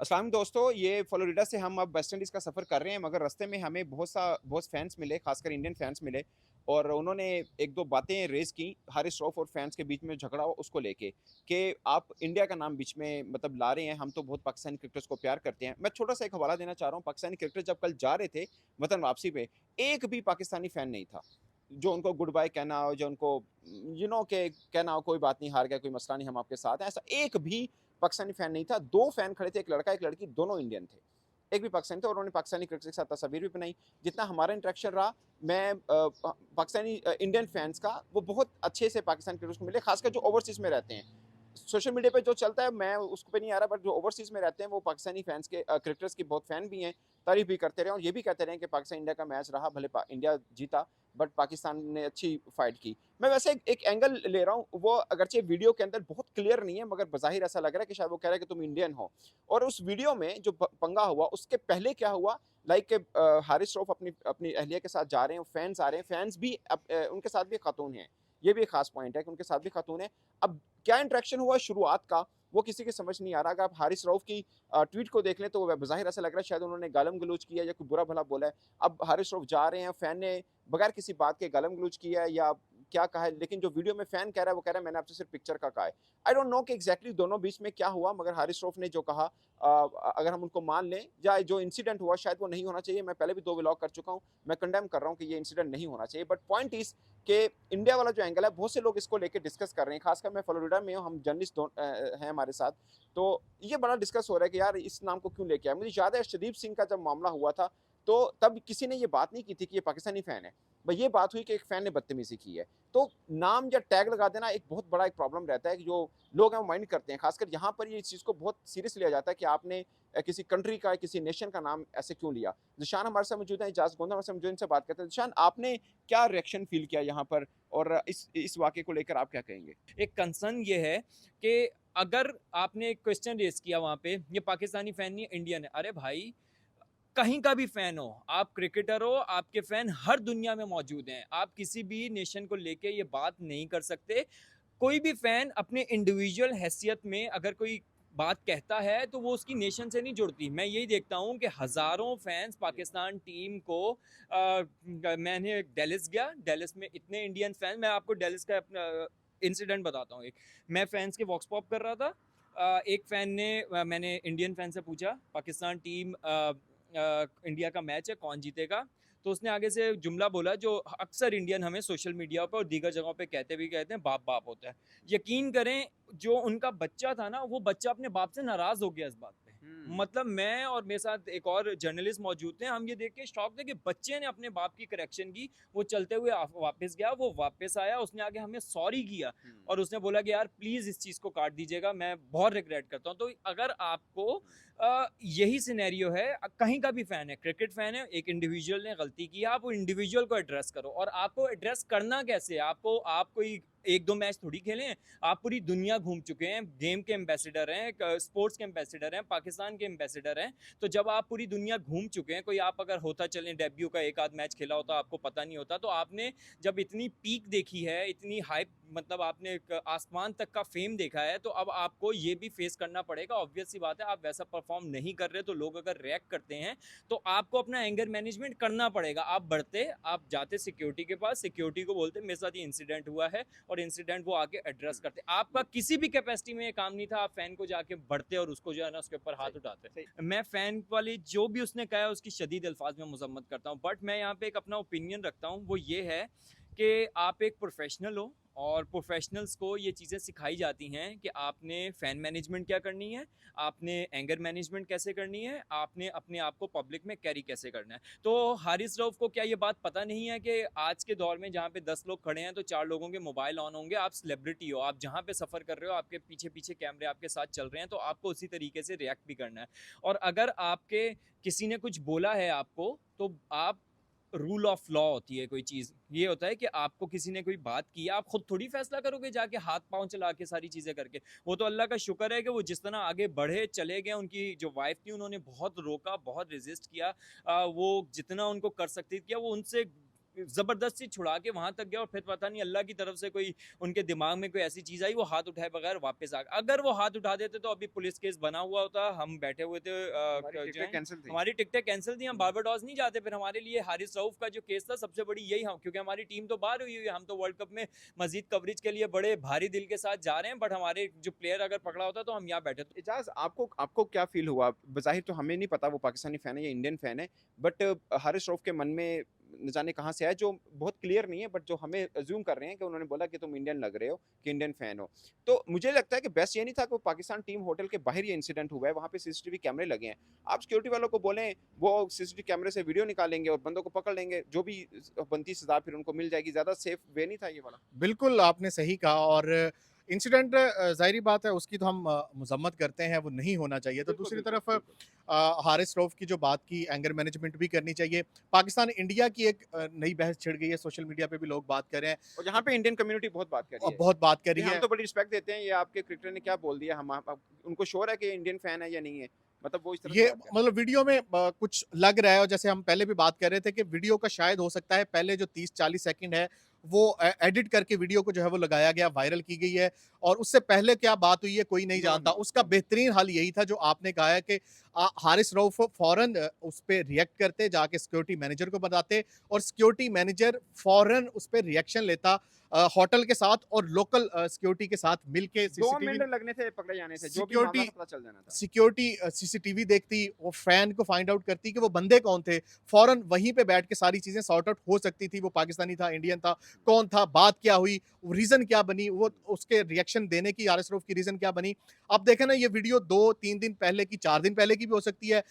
अस्सलाम दोस्तों, ये फ्लोरिडा से हम अब वेस्ट इंडीज़ का सफ़र कर रहे हैं, मगर रास्ते में हमें बहुत फैन्स मिले, खासकर इंडियन फैन्स मिले और उन्होंने 1-2 बातें रेज़ की हारिस रऊफ़ और फैन्स के बीच में झगड़ा हो उसको लेके, कि आप इंडिया का नाम बीच में मतलब ला रहे हैं, हम तो बहुत पाकिस्तानी क्रिकेटर्स को प्यार करते हैं। मैं छोटा-सा एक हवाला देना चाह रहा हूँ, पाकिस्तानी क्रिकेटर जब कल जा रहे थे वतन वापसी पे, एक भी पाकिस्तानी फैन नहीं था, जो उनको गुड बाय कहना हो, जो उनको के कहना हो कोई बात नहीं, हार गए, कोई मसला नहीं, हम आपके साथ हैं, ऐसा एक भी पाकिस्तानी फैन नहीं था। 2 फैन खड़े थे, एक लड़का, एक लड़की, दोनों इंडियन थे। एक भी पाकिस्तानी थे और उन्होंने पाकिस्तानी क्रिकेट के साथ तस्वीर भी बनाई। जितना हमारा इंटरेक्शन रहा, मैं पाकिस्तानी इंडियन फैन्स का वो बहुत अच्छे से पाकिस्तानी क्रिकेटर्स को मिले, खासकर जो ओवरसीज़ में रहते हैं। सोशल मीडिया पे जो चलता है मैं उस पे नहीं आ रहा, बट जो ओवरसीज़ में रहते हैं वो पाकिस्तानी फैन्स के क्रिकेटर्स के बहुत फैन भी हैं, तारीफ़ भी करते रहे और ये भी कहते रहे कि पाकिस्तान इंडिया का मैच रहा, भले पा इंडिया जीता, बट पाकिस्तान ने अच्छी फाइट की। मैं वैसे एक एंगल ले रहा हूँ, वो अगरचे वीडियो के अंदर बहुत क्लियर नहीं है, मगर बज़ाहिर ऐसा लग रहा है कि शायद वो कह रहा है कि तुम इंडियन हो। और उस वीडियो में जो पंगा हुआ, उसके पहले क्या हुआ, लाइक हारिस रऊफ अपनी अपनी अहलिया के साथ जा रहे हैं, फैन्स आ रहे हैं, फैन्स भी उनके साथ भी खातून हैं। ये भी एक खास पॉइंट है कि उनके साथ भी खातून है। अब क्या इंटरेक्शन हुआ शुरुआत का, वो किसी की समझ नहीं आ रहा। अगर आप हारिस रऊफ की ट्वीट को देख लें तो बज़ाहिर ऐसा लग रहा है शायद उन्होंने गालम-गलौच किया या कोई बुरा-भला बोला है। अब हारिस रऊफ जा रहे हैं, फैन ने बगैर किसी बात के गालम-गलौच किया है या क्या कहा है, लेकिन जो वीडियो में फैन कह रहा है, वो कह रहा है मैंने आपसे सिर्फ पिक्चर का कहा है। आई डोंट नो कि एग्ज़ैक्टली दोनों बीच में क्या हुआ, मगर हारिस रऊफ ने जो कहा अगर हम उनको मान लें या जो इंसिडेंट हुआ शायद वो नहीं होना चाहिए। मैं पहले भी 2 व्लॉग कर चुका हूँ, मैं कंडेम कर रहा हूँ कि ये इंसिडेंट नहीं होना चाहिए। बट पॉइंट इज़ कि इंडिया वाला जो एंगल है, बहुत से लोग इसको लेके डिस्कस कर रहे हैं, खासकर मैं फ्लोरिडा में हूँ, हम जर्नलिस्ट हैं हमारे साथ, तो ये बड़ा डिस्कस हो रहा है कि यार इस नाम को क्यों लेके आए। मुझे याद है अर्शदीप सिंह का जब मामला हुआ था, तो तब किसी ने ये बात नहीं की थी कि ये पाकिस्तानी फ़ैन है। बस ये बात हुई कि एक फ़ैन ने बदतमीज़ी की है। तो नाम या टैग लगा देना एक बहुत बड़ा एक प्रॉब्लम रहता है कि जो लोग हैं वो माइंड करते हैं। ख़ासकर यहाँ पर ये इस चीज़ को बहुत सीरियस लिया जाता है कि आपने किसी कंट्री का, किसी नेशन का नाम ऐसे क्यों लिया? ज़ीशान हमारे साथ मौजूद हैं, इजाज़ गोंदा हमारे साथ मौजूद हैं, इनसे बात करते हैं। ज़ीशान, आपने क्या रिएक्शन फ़ील किया यहाँ पर और इस वाक़ये को लेकर आप क्या कहेंगे? एक कंसर्न ये है कि अगर आपने एक क्वेश्चन रेज किया वहाँ पे, ये पाकिस्तानी फैन नहीं इंडियन है। अरे भाई, कहीं का भी फैन हो, आप क्रिकेटर हो, आपके फैन हर दुनिया में मौजूद हैं। आप किसी भी नेशन को लेके ये बात नहीं कर सकते। कोई भी फैन अपने इंडिविजुअल हैसियत में अगर कोई बात कहता है तो वो उसकी नेशन से नहीं जुड़ती। मैं यही देखता हूँ कि हज़ारों फैंस पाकिस्तान टीम को मैंने डेलिस गया, डेलिस में इतने इंडियन फैन, मैं आपको डेलिस का अपना इंसिडेंट बताता हूँ। एक मैं फैंस के वॉक्स पॉप कर रहा था, एक फ़ैन ने मैंने इंडियन फ़ैन से पूछा पाकिस्तान टीम इंडिया का मैच है, कौन जीतेगा? तो उसने आगे से जुमला बोला जो अक्सर इंडियन हमें सोशल मीडिया पर और दीगर जगहों पे कहते हैं, बाप बाप होता है। यकीन करें, जो उनका बच्चा था ना, वो बच्चा अपने बाप से नाराज़ हो गया इस बात पे। हुँ। मतलब मैं और मेरे साथ एक और जर्नलिस्ट मौजूद थे, हम ये देख के शॉक थे कि बच्चे ने अपने बाप की करेक्शन की। वो चलते हुए वापस गया, वो वापस आया, उसने आके हमें सॉरी किया हुँ। और उसने बोला कि यार प्लीज़ इस चीज़ को काट दीजिएगा, मैं बहुत रिग्रेट करता हूँ। तो अगर आपको यही सिनेरियो है, कहीं का भी फ़ैन है, क्रिकेट फ़ैन है, एक इंडिविजुअल ने गलती की है, आप वो इंडिविजुअल को एड्रेस करो। और आपको एड्रेस करना कैसे है? आप कोई 1-2 मैच थोड़ी खेले हैं, आप पूरी दुनिया घूम चुके हैं, गेम के एम्बेसडर हैं, स्पोर्ट्स के एम्बेसडर हैं, पाकिस्तान के एम्बेसडर हैं। तो जब आप पूरी दुनिया घूम चुके हैं, कोई आप अगर होता चलें डेब्यू का एक आध मैच खेला होता, आपको पता नहीं होता, तो आपने जब इतनी पीक देखी है, इतनी हाइप, मतलब आपने एक आसमान तक का फेम देखा है, तो अब आपको ये भी फेस करना पड़ेगा। ऑब्वियस सी बात है, आप वैसा परफॉर्म नहीं कर रहे, तो लोग अगर रिएक्ट करते हैं तो आपको अपना एंगर मैनेजमेंट करना पड़ेगा। आप जाते सिक्योरिटी के पास, सिक्योरिटी को बोलते मेरे साथ ये इंसिडेंट हुआ है, और इंसिडेंट वो आके एड्रेस करते। आपका किसी भी कैपेसिटी में ये काम नहीं था, आप फैन को जाके बढ़ते और उसको जो है ना उसके ऊपर सही, हाथ उठाते। सही। मैं फैन वाली जो भी उसने कहा है उसकी शदीद अल्फाज में मजम्मत करता हूँ, बट मैं यहाँ पे एक अपना ओपिनियन रखता हूँ, वो ये है कि आप एक प्रोफेशनल हो और प्रोफेशनल्स को ये चीज़ें सिखाई जाती हैं कि आपने फ़ैन मैनेजमेंट क्या करनी है, आपने एंगर मैनेजमेंट कैसे करनी है, आपने अपने आप को पब्लिक में कैरी कैसे करना है। तो हारिस रऊफ़ को क्या ये बात पता नहीं है कि आज के दौर में जहाँ पे 10 लोग खड़े हैं तो 4 लोगों के मोबाइल ऑन होंगे, आप सेलिब्रिटी हो, आप जहाँ पे सफ़र कर रहे हो, आपके पीछे-पीछे कैमरे आपके साथ चल रहे हैं, तो आपको उसी तरीके से रिएक्ट भी करना है। और अगर आपके किसी ने कुछ बोला है आपको, तो आप रूल ऑफ लॉ होती है कोई चीज़। ये होता है कि आपको किसी ने कोई बात की है, आप खुद थोड़ी फैसला करोगे जाके हाथ-पाँव चला के सारी चीज़ें करके। वो तो अल्लाह का शुक्र है कि वो जिस तरह आगे बढ़े, चले गए, उनकी जो वाइफ़ थी उन्होंने बहुत रोका, बहुत रेज़िस्ट किया। वो जितना उनको कर सकती थी किया, वो उनसे ज़बरदस्ती छुड़ा के वहाँ तक गया और फिर पता नहीं अल्लाह की तरफ से कोई उनके दिमाग में कोई ऐसी चीज़ आई, वो हाथ उठाए बगैर वापस आ गए। अगर वो हाथ उठा देते तो अभी पुलिस केस बना हुआ होता, हम बैठे हुए थे हमारी जो टिकटें है कैंसिल थी। हमारी टिकटें कैंसिल थी, हम बारबाडोस नहीं जाते। फिर हमारे लिए हारिस रऊफ का जो केस था सबसे बड़ी यही, हम क्योंकि हमारी टीम तो बाहर हुई हुई है, हम तो वर्ल्ड कप में मजीद कवरेज के लिए बड़े भारी दिल के साथ जा रहे हैं, बट हमारे जो प्लेयर अगर पकड़ा होता तो हम यहाँ बैठे। एजाज, आपको आपको क्या फील हुआ? बज़ाहिर तो हमें नहीं पता वो पाकिस्तानी फ़ैन है या इंडियन फ़ैन है, बट हारिस रऊफ के मन में न जाने कहाँ से आया, जो बहुत क्लियर नहीं है, बट जो हमें अज़्यूम कर रहे हैं कि उन्होंने बोला कि तुम इंडियन लग रहे हो, कि इंडियन फ़ैन हो। तो मुझे लगता है कि बेस्ट ये नहीं था कि वो पाकिस्तान टीम होटल के बाहर ये इंसिडेंट हुआ है, वहाँ पे सीसीटीवी कैमरे लगे हैं। आप सिक्योरिटी वालों को बोलें, वो सीसीटीवी कैमरे से वीडियो निकालेंगे और बंदों को पकड़ लेंगे, जो भी बनती सज़ा फिर उनको मिल जाएगी। ज़्यादा सेफ वे नहीं था ये वाला? बिल्कुल, आपने सही कहा और इंसिडेंट ज़ाहिर-सी बात है उसकी तो हम मज़म्मत करते हैं, वो नहीं होना चाहिए। तो बिल्कुल, दूसरी बिल्कुल, तरफ बिल्कुल। हारिस रऊफ की जो बात की एंगर मैनेजमेंट भी करनी चाहिए। पाकिस्तान इंडिया की एक नई बहस छिड़ गई है, सोशल मीडिया पे भी लोग बात कर रहे हैं और यहाँ पे इंडियन कम्युनिटी बहुत बात कर रही है। बहुत बात कर ये रही हम है। तो बड़ी रिस्पेक्ट देते हैं, ये आपके क्रिकेटर ने क्या बोल दिया, हम आप उनको श्योर है कि ये इंडियन फैन है या नहीं है? मतलब वो इस तरह से ये बात कर रहे हैं। मतलब वीडियो में कुछ लग रहा है और जैसे हम पहले भी बात कर रहे थे कि वीडियो का शायद हो सकता है पहले जो 30-40 सेकंड है वो एडिट करके वीडियो को जो है वो लगाया गया, वायरल की गई है और उससे पहले क्या बात हुई है कोई नहीं नो, जानता। नो, उसका नो। बेहतरीन हल यही था जो आपने कहा है कि हारिस रऊफ फौरन उस पे रिएक्ट करते, जाके सिक्योरिटी मैनेजर को बताते और सिक्योरिटी मैनेजर फौरन उस पे रिएक्शन लेता होटल के साथ और लोकल सिक्योरिटी के साथ मिलके 2 सीसीटीवी मिनट लगने थे, पकड़े जाने थे, जो भी मामला सिक्योरिटी था पता चल जाना था। सिक्योरिटी सीसीटीवी देखती, वो फैन को फाइंड आउट करती कि वो बंदे कौन थे। फौरन वहीं पे बैठ के सारी चीज़ें सॉर्ट आउट हो सकती थी, वो पाकिस्तानी था, इंडियन था, कौन था, बात क्या हुई, रीज़न क्या बनी, वो उसके रिएक्शन देने की हारिस रऊफ की रीज़न क्या बनी। अब देखें ना ये वीडियो 2-3 दिन पहले की, 4 दिन पहले की भी हो सकती है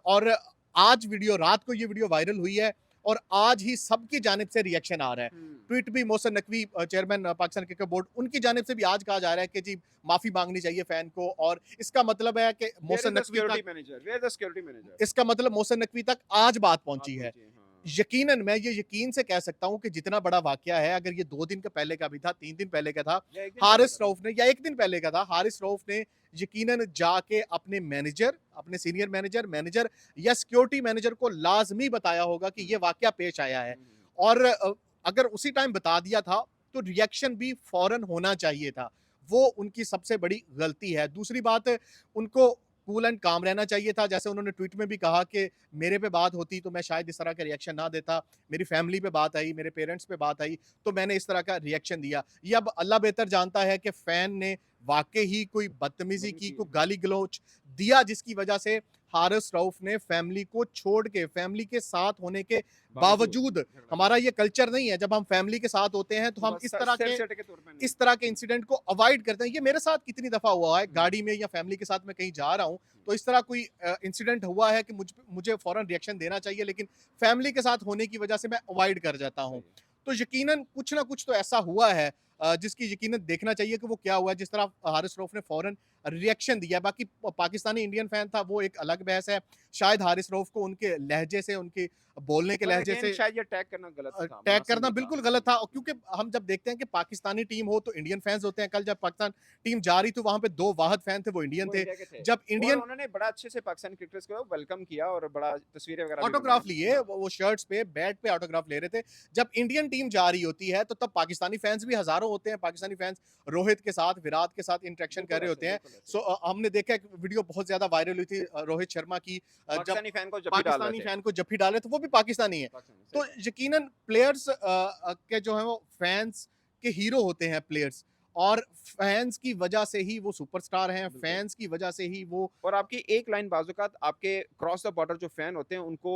और आज वीडियो रात को ये वीडियो वायरल हुई है और आज ही सबकी जानिब से रिएक्शन आ रहा है। हुँ। ट्वीट भी Mohsin Naqvi chairman Pakistan cricket board उनकी जानिब से भी आज कहा जा रहा है कि जी माफ़ी मांगनी चाहिए फ़ैन को और इसका मतलब है कि where Mohsin is the Naqvi security तक manager? Where is the security manager? इसका मतलब मोहसिन नकवी तक आज बात बात पहुंची है। पहुँची है, हाँ। यकीनन मैं ये यकीन से कह सकता हूं कि जितना बड़ा वाकया है अगर ये 2 दिन के पहले का भी था, 3 दिन पहले का था, या 1 दिन पहले हारिस का था। रऊफ ने या 1 दिन पहले का था, हारिस रऊफ ने यकीनन जाके अपने मैनेजर, अपने सीनियर मैनेजर या सिक्योरिटी मैनेजर को लाज़मी बताया होगा कि ये वाकया पेश आया है। हुँ, हुँ। और अगर उसी टाइम बता दिया था तो रिएक्शन भी फौरन होना चाहिए था। वो उनकी सबसे बड़ी गलती है। दूसरी बात उनको कूल एंड काम रहना चाहिए था। जैसे उन्होंने ट्वीट में भी कहा कि मेरे पे बात होती तो मैं शायद इस तरह का रिएक्शन ना देता। मेरी फैमिली पे बात आई, मेरे पेरेंट्स पे बात आई तो मैंने इस तरह का रिएक्शन दिया। ये अब अल्लाह बेहतर जानता है कि फैन ने वाक़ई ही कोई बदतमीज़ी की, बदतमीज़ी कोई गाली-गलौच दिया जिसकी वजह से हारिस रऊफ ने फैमिली को छोड़ के, फैमिली के साथ होने के बावजूद झगड़ा हमारा किया। ये कल्चर नहीं है जब हम फैमिली के साथ होते हैं तो हम बस सिर चट के तौर पे नहीं। इस तरह के इंसिडेंट को अवॉइड करते हैं। ये मेरे साथ कितनी दफ़ा हुआ है, हुँ। गाड़ी में या फैमिली के साथ मैं कहीं जा रहा हूँ, तो इस तरह कोई इंसिडेंट हुआ है कि मुझे फ़ौरन रिएक्शन देना चाहिए लेकिन फैमिली के साथ होने की वजह से मैं अवॉइड कर जाता हूँ। सही। तो यकीनन कुछ ना कुछ तो ऐसा हुआ है जिसकी यकीनन देखना चाहिए कि वो क्या हुआ है, जिस तरह हारिस रऊफ ने फ़ौरन रिएक्शन दिया। बाकी पाकिस्तानी इंडियन फ़ैन था, वो एक अलग बहस है। शायद हारिस रऊफ को उनके लहजे से, उनके बोलने के बट लहजे अगेन से शायद ये टैग करना गलत था, टैग मुनासिब करना नहीं था। बिल्कुल गलत था और क्योंकि हम जब देखते हैं कि पाकिस्तानी टीम हो तो इंडियन फैंस होते हैं। कल जब पाकिस्तान टीम जा रही थी वहां पे 2 वाहिद फैन थे, वो इंडियन वो थे। इंडिया के थे। जब और इंडियन उन्होंने बड़ा अच्छे से पाकिस्तानी क्रिकेटर्स को वेलकम किया और बड़ा तस्वीरें वगैरह भी ऑटोग्राफ बनवाई। लिए, हाँ। वो शर्ट्स पे, बैट पे ऑटोग्राफ ले रहे थे। जब इंडियन टीम जा रही होती है तो तब पाकिस्तानी फैंस भी हजारों होते हैं। पाकिस्तानी फैंस रोहित के साथ, विराट के साथ इंटरेक्शन कर बिल्कुल रहे ऐसे, होते हैं। बिल्कुल ऐसे। सो हमने देखा एक वीडियो बहुत ज्यादा वायरल हुई थी रोहित शर्मा की जब पाकिस्तानी फैन को जब भी डाल पाकिस्तानी रहे थे। फैन को जफ्फी डाले तो वो भी पाकिस्तानी है। पाकिस्तानी, सही तो बात। यकीनन प्लेयर्स के जो है वो फैंस के हीरो होते हैं प्लेयर्स और फैंस की वजह से ही वो सुपरस्टार हैं, बिल्कुल। फैंस की वजह से ही वो और आपकी एक लाइन बाज़-औक़ात आपके क्रॉस द बॉर्डर जो फैन होते हैं उनको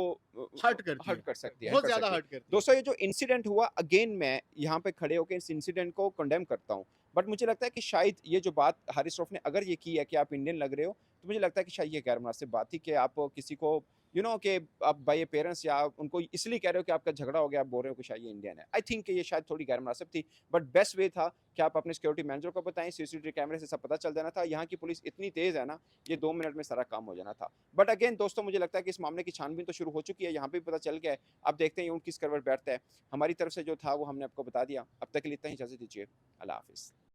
हर्ट करती है, हर्ट कर सकती है, हर्ट बहुत कर ज़्यादा सकती है। हर्ट करती है। दोस्तों ये जो इंसिडेंट हुआ अगेन मैं यहाँ पे खड़े होके इस इंसिडेंट को कंडेम करता हूँ। बट मुझे लगता है कि शायद ये जो बात हारिस रऊफ ने अगर ये की है कि आप इंडियन लग रहे हो, तो मुझे लगता है कि शायद ये गैर मुनासिब बात थी कि आप किसी को कि आप बाय पेरेंट्स या उनको इसलिए कह रहे हो कि आपका झगड़ा हो गया, आप बोल रहे हो कि शायद ये इंडियन है। आई थिंक कि ये शायद थोड़ी गैर मुनासिब थी, बट बेस्ट वे था कि आप अपने सिक्योरिटी मैनेजर को बताएँ, सीसीटीवी कैमरे से सब पता चल जाना था। यहाँ की पुलिस इतनी तेज़ है ना, ये 2 मिनट में सारा काम हो जाना था। बट अगेन दोस्तों मुझे लगता है कि इस मामले की छानबीन तो शुरू हो चुकी है, यहाँ पे भी पता चल गया है। अब देखते हैं ऊँट किस करवट बैठता है। हमारी तरफ से जो था वो हमने आपको बता दिया। अब तक के लिए इतना ही, इजाज़त दीजिए। अल्लाह हाफ़िज़।